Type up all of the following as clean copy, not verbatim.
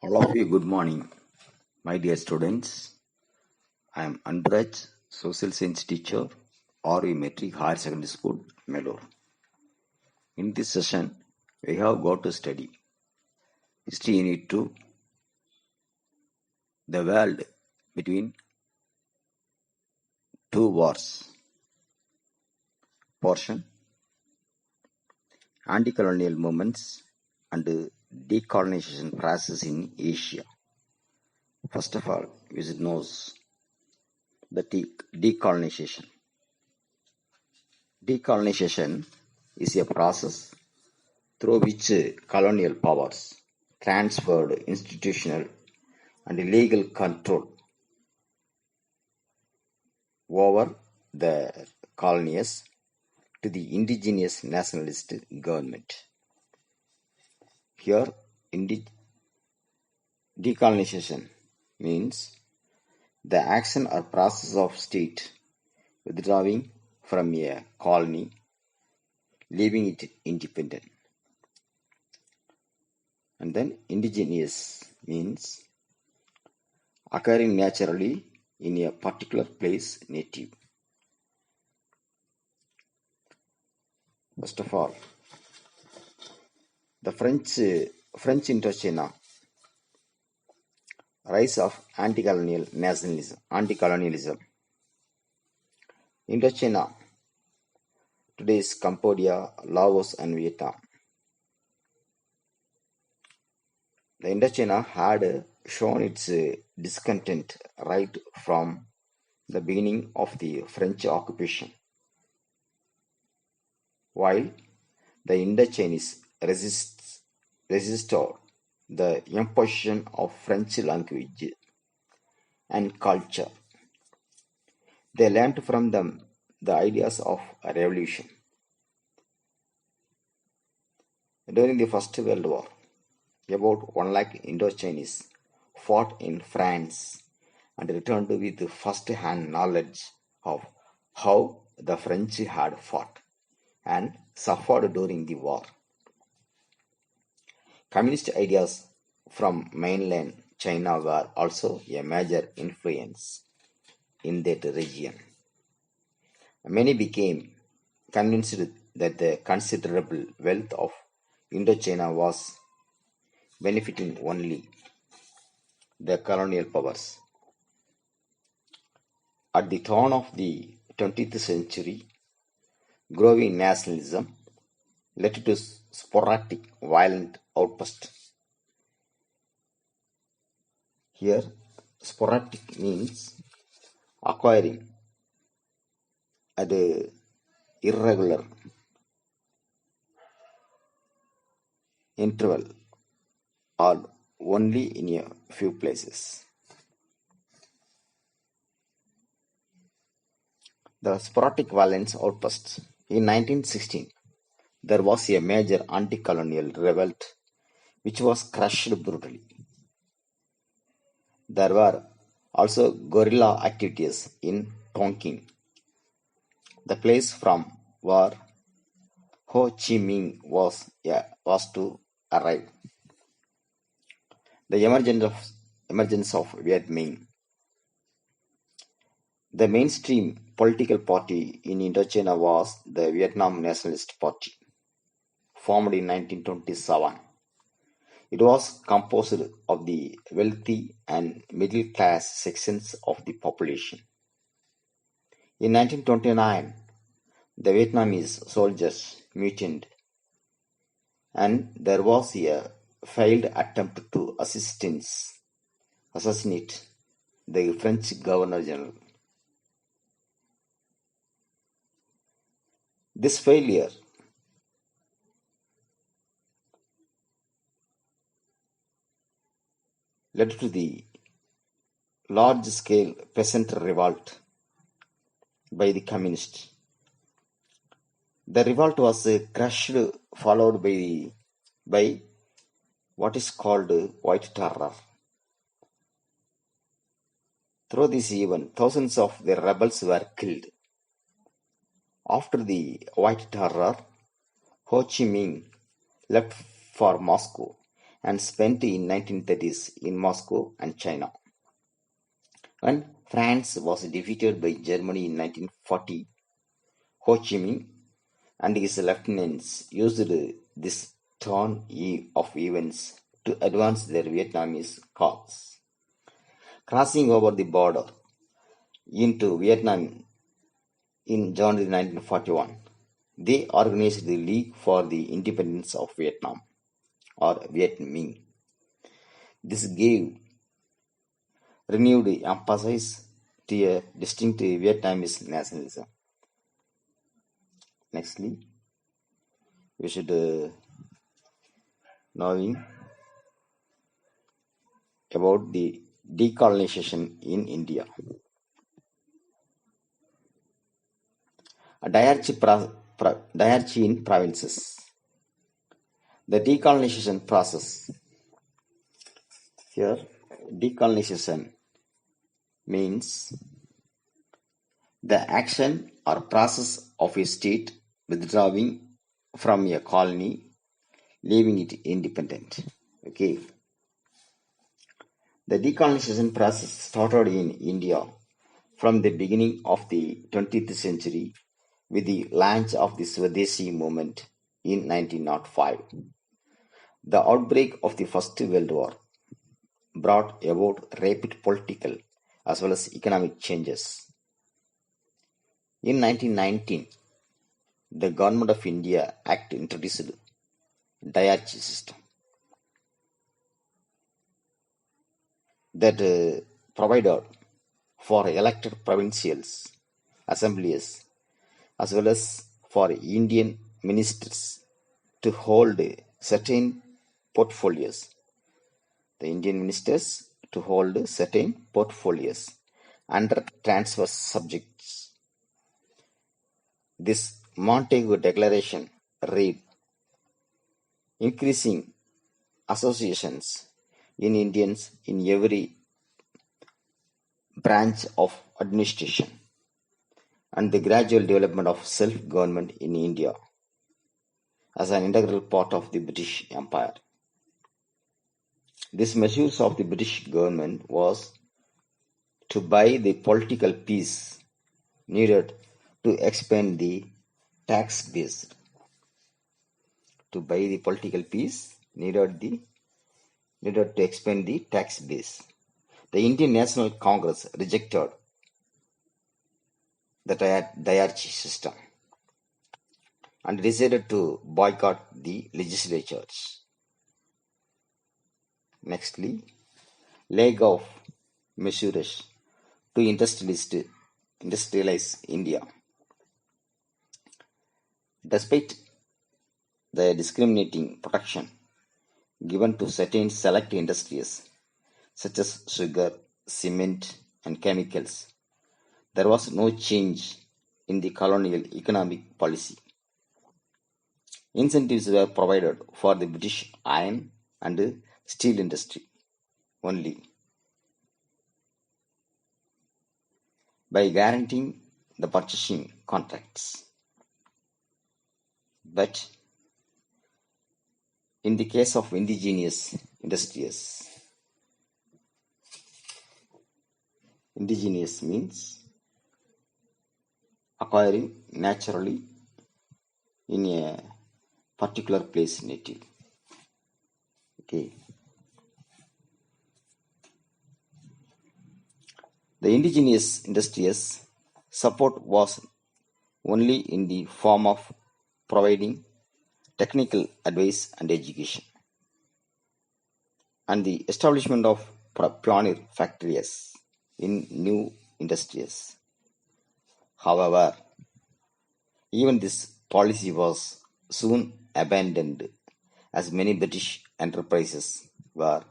All of you, good morning, my dear students. I am Andraj, social science teacher, RV Metric Higher Secondary School, Melur. In this session, we have got to study History Unit 2, the world between two wars. Portion, anti-colonial movements and decolonization process in Asia. First of all, we should know the decolonization. Decolonization is a process through which colonial powers transferred institutional and legal control over the colonies to the indigenous nationalist government. Here, decolonization means the action or process of state withdrawing from a colony, leaving it independent. And then indigenous means occurring naturally in a particular place, native. First of all, the French Indochina, rise of anti-colonialism. Indochina, today is Cambodia, Laos and Vietnam. The Indochina had shown its discontent right from the beginning of the French occupation, while the Indochinese resisted the imposition of French language and culture. They learned from them the ideas of a revolution. During the First World War, about 1 lakh Indochinese fought in France and returned with first-hand knowledge of how the French had fought and suffered during the war. Communist ideas from mainland China were also a major influence in that region. Many became convinced that the considerable wealth of Indochina was benefiting only the colonial powers. At the turn of the 20th century, growing nationalism led to sporadic violent outbursts. Here, sporadic means occurring at a irregular interval or only in a few places. The sporadic violence outbursts. In 1916, there was a major anti-colonial revolt which was crushed brutally. There were also guerrilla activities in Tonkin, the place from where Ho Chi Minh was to arrive. The emergence of Viet Minh. The mainstream political party in Indochina was the Vietnam Nationalist Party, formed in 1927. It was composed of the wealthy and middle-class sections of the population. In 1929, the Vietnamese soldiers mutinied, and there was a failed attempt to assassinate the French Governor-General. This failure led to the large-scale peasant revolt by the communists. The revolt was crushed, followed by what is called White Terror. Through this event, thousands of the rebels were killed. After the White Terror, Ho Chi Minh left for Moscow and spent in 1930s in Moscow and China. When France was defeated by Germany in 1940, Ho Chi Minh and his lieutenants used this turn of events to advance their Vietnamese cause. Crossing over the border into Vietnam in January 1941, they organized the League for the Independence of Vietnam, or Viet Minh. This gave renewed emphasis to a distinct Vietnamese nationalism. Nextly, we should knowing about the decolonization in India. Diarchy in provinces. The decolonization process. Here, decolonization means the action or process of a state withdrawing from a colony, leaving it independent. Okay. The decolonization process started in India from the beginning of the 20th century with the launch of the Swadeshi movement in 1905. The outbreak of the First World War brought about rapid political as well as economic changes. In 1919, the Government of India Act introduced diarchy system that provided for elected provincials, assemblies, as well as for Indian ministers to hold certain portfolios. The Indian ministers to hold certain portfolios under transfer subjects. This Montego Declaration read, increasing associations in Indians in every branch of administration and the gradual development of self-government in India as an integral part of the British Empire. This measures of the British government was to buy the political peace needed to expand the tax base. To buy the political peace needed to expand the tax base. The Indian National Congress rejected the diarchy system and decided to boycott the legislatures. Nextly, League of measures to industrialize India. Despite the discriminating protection given to certain select industries such as sugar, cement, and chemicals, there was no change in the colonial economic policy. Incentives were provided for the British iron and steel industry only by guaranteeing the purchasing contracts. But in the case of indigenous industries, indigenous means acquiring naturally in a particular place native. Okay. The indigenous industries support was only in the form of providing technical advice and education, and the establishment of pioneer factories in new industries. However, even this policy was soon abandoned as many British enterprises were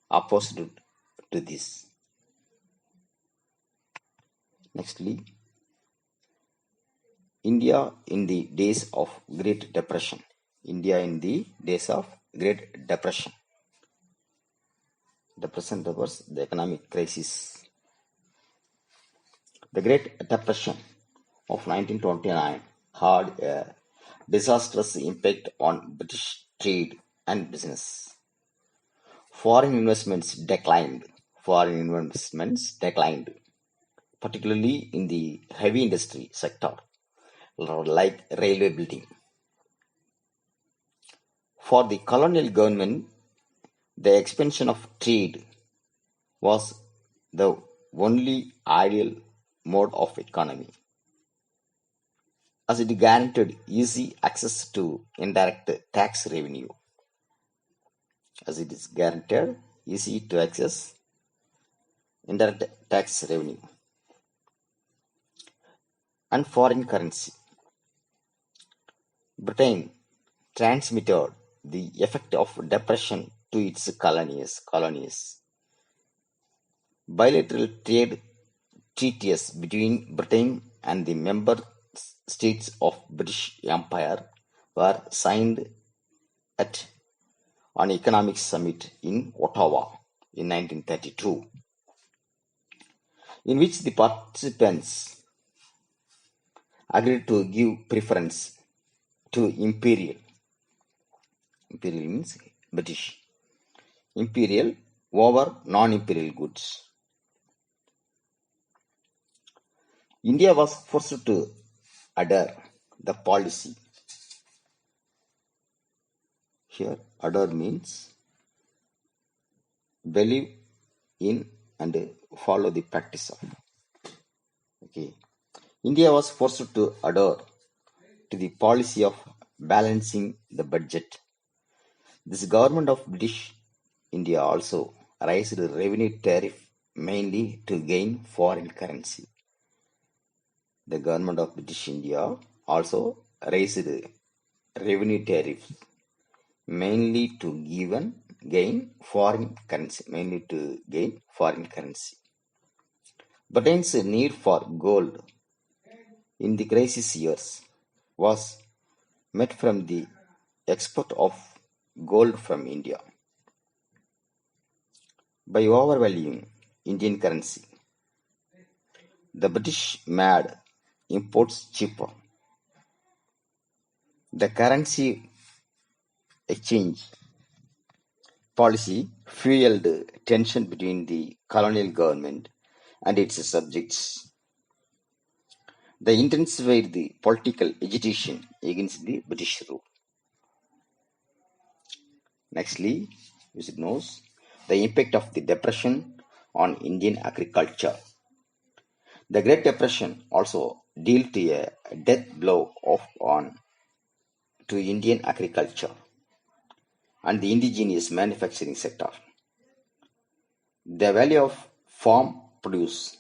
opposed to this. Nextly, India in the days of Great Depression. India in the days of Great Depression. Depression refers the economic crisis. The Great Depression of 1929 had a disastrous impact on British trade and business. Foreign investments declined. Foreign investments declined, particularly in the heavy industry sector, like railway building. For the colonial government, the expansion of trade was the only ideal mode of economy, as it guaranteed easy access to indirect tax revenue, as it is guaranteed easy to access indirect tax revenue and foreign currency. Britain transmitted the effect of depression to its colonies. Bilateral trade treaties between Britain and the member states of British Empire were signed at an economic summit in Ottawa in 1932, in which the participants agreed to give preference to imperial means British imperial over non-imperial goods. India was forced to adhere the policy. Here, adhere means believe in and follow the practice of. Okay. India was forced to adhere to the policy of balancing the budget. This government of British India also raised revenue tariff mainly to gain foreign currency. The government of British India also raised revenue tariffs mainly to gain foreign currency. Britain's need for gold in the crisis years was met from the export of gold from India. By overvaluing Indian currency, the British made imports cheaper. The currency exchange policy fueled tension between the colonial government and its subjects. They intensified the political agitation against the British rule. Nextly, you should know the impact of the Depression on Indian agriculture. The Great Depression also dealt a death blow to Indian agriculture and the indigenous manufacturing sector. The value of farm produce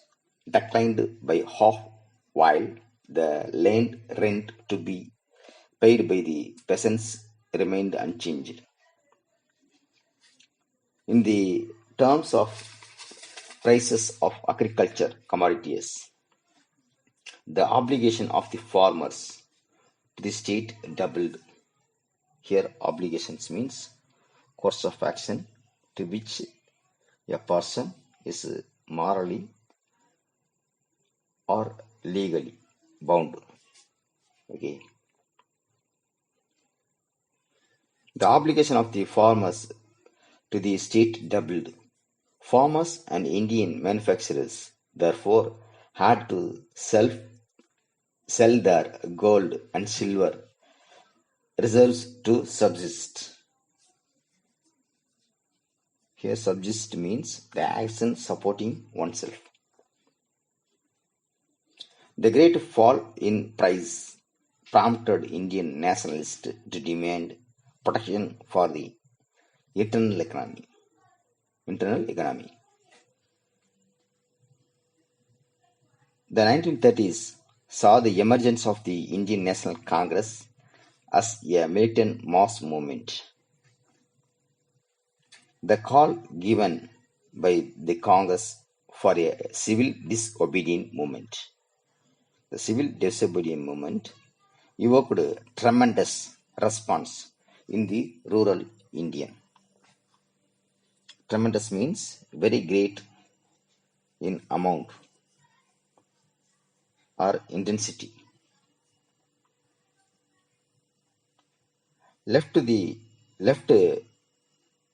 declined by half, while the land rent to be paid by the peasants remained unchanged. In the terms of prices of agriculture commodities, the obligation of the farmers to the state doubled. Here, obligations means course of action to which a person is morally or legally bound. Okay. The obligation of the farmers to the state doubled. Farmers and Indian manufacturers therefore had to sell their gold and silver reserves to subsist. Here, subsist means the action supporting oneself. The great fall in price prompted Indian nationalists to demand protection for the internal economy. The 1930s saw the emergence of the Indian National Congress as a militant mass movement. The call given by the Congress for a civil disobedience movement. The civil disobedience movement evoked a tremendous response in the rural Indian. Tremendous means very great in amount or intensity. Left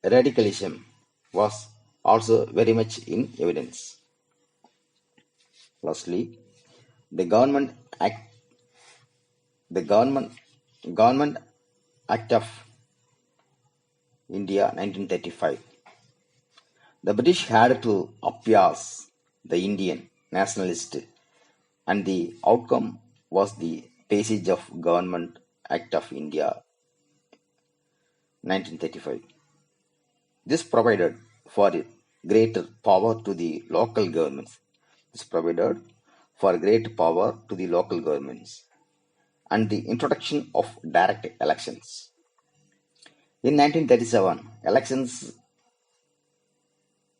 radicalism was also very much in evidence. Lastly, the the government Government Act of India 1935. The British had to appease the Indian nationalists, and the outcome was the passage of Government Act of India 1935. This provided for greater power to the local governments. This provided for great power to the local governments and the introduction of direct elections. In 1937, elections,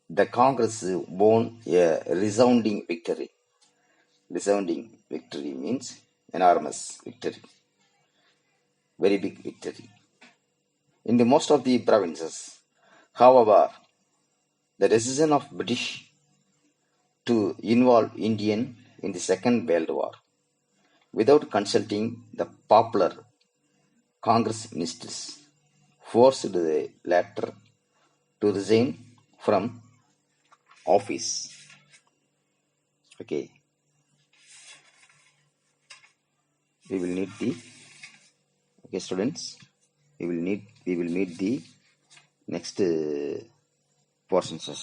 the Congress won a resounding victory. Resounding victory means enormous victory, very big victory. In the most of the provinces, however, the decision of British to involve Indian in the Second World War without consulting the popular Congress ministers forced the latter to resign from office. Okay, we will need the okay students. We will meet the next portion session.